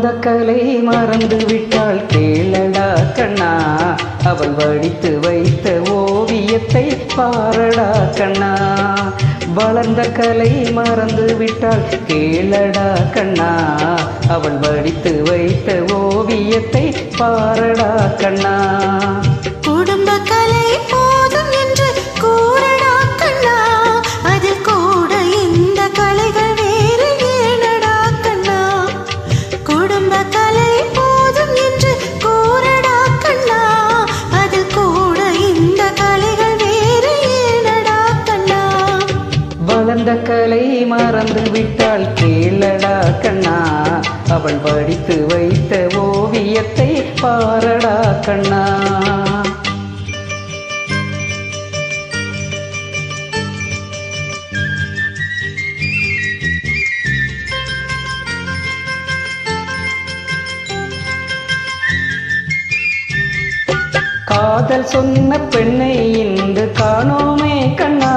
வளர்ந்த கலை மறந்து விட்டாள் கேளடா கண்ணா, அவள் வடித்து வைத்த ஓவியத்தை பாரடா கண்ணா. வளர்ந்த கலை மறந்து விட்டாள் கேளடா கண்ணா, அவள் வடித்து வைத்த ஓவியத்தை பாரடா கண்ணா. குடும்ப கலை போதும் என்று கூறடா கண்ணா, அதில் கூட இந்த கலைகள் வேறு ஏனடா கண்ணா. குடும்ப கலை போதும் என்று கூறடா கண்ணா, அதில் கூட இந்த கலைகள் வேறு ஏனடா கண்ணா. வளர்ந்த கலை மறந்து விட்டாள் கேளடா கண்ணா, அவள் வடித்து வைத்த ஓவியத்தை பாரடா கண்ணா. காதல் சொன்ன பெண்ணை இன்று காணோமே கண்ணா,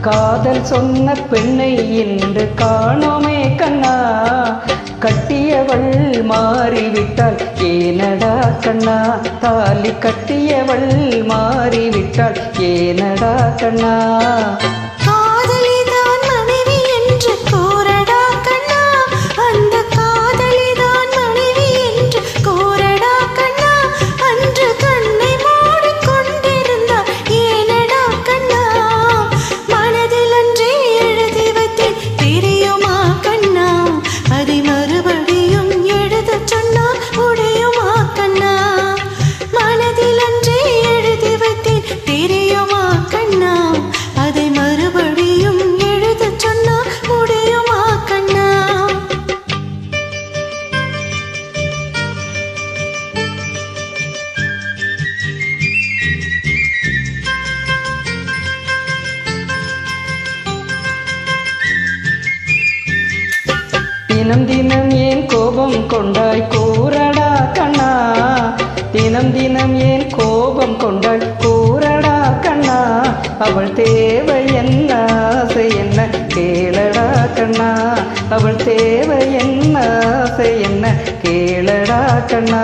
காதல் சொன்ன பெண்ணை இன்று காணோமே கண்ணா. கட்டியவள் மாறிவிட்டாள் ஏனடா கண்ணா, தாலி கட்டியவள் மாறிவிட்டாள் ஏனடா கண்ணா. தினம் தினம் ஏன் கோபம் கொண்டாய் கூறடா கண்ணா, தினம் தினம் ஏன் கோபம் கொண்டாய் கூறடா கண்ணா. அவள் தேவை என்ன ஆசை என்ன கேளடா கண்ணா, அவள் தேவை என்ன ஆசை என்ன கேளடா கண்ணா.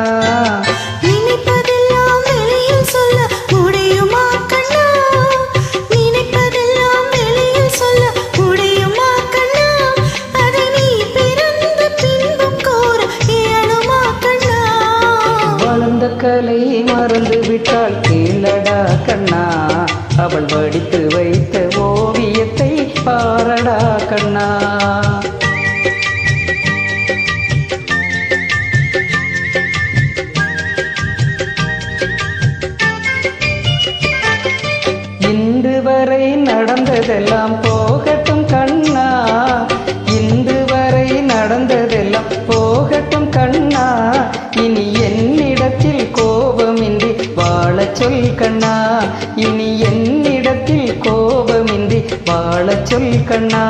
கலை மறந்து விட்டாள் கேளடா கண்ணா, அவள் வடித்து வைத்த ஓவியத்தை பாரடா கண்ணா. இன்று வரை நடந்ததெல்லாம் போகட்டும் கண்ணா, இன்று வரை நடந்ததெல்லாம் போகட்டும் கண்ணா. இனி என்னிடத்தில் கோபமின்றி வாழச் சொல் கண்ணா, இனி என்னிடத்தில் கோபமின்றி வாழச் சொல் கண்ணா.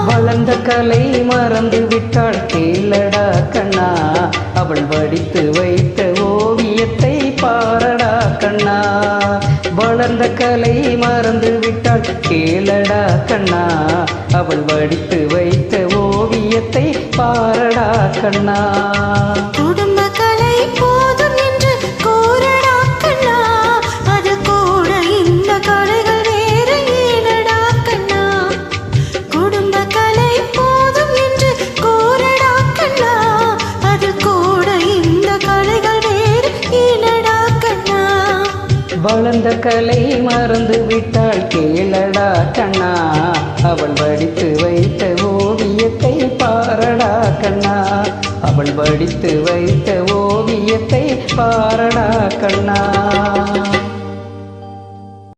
வளர்ந்த கலை மறந்து விட்டாள் கேளடா கண்ணா, அவள் வடித்து வைத்த ஓவியத்தை பாரடா கண்ணா. வளர்ந்த கலை மறந்து விட்டாள் கேளடா கண்ணா, அவள் வடித்து வைத்த ஓவியத்தை பாரடா கண்ணா. குடும்ப கலை போதும் என்று கூறடா கண்ணா, அது கூட இந்த கலைகள் வேறு ஏனடா கண்ணா. குடும்ப கலை போதும் என்று கூறடா கண்ணா, அது கூட இந்த கலைகள் வேறு ஏனடா கண்ணா. வளர்ந்த கலை மறந்து விட்டாள் கேளடா கண்ணா, அவள் வடித்து வைத்த ஓவியத்தை பாரடா கண்ணா, அவள் வடித்து வைத்த ஓவியத்தை பாரடா கண்ணா.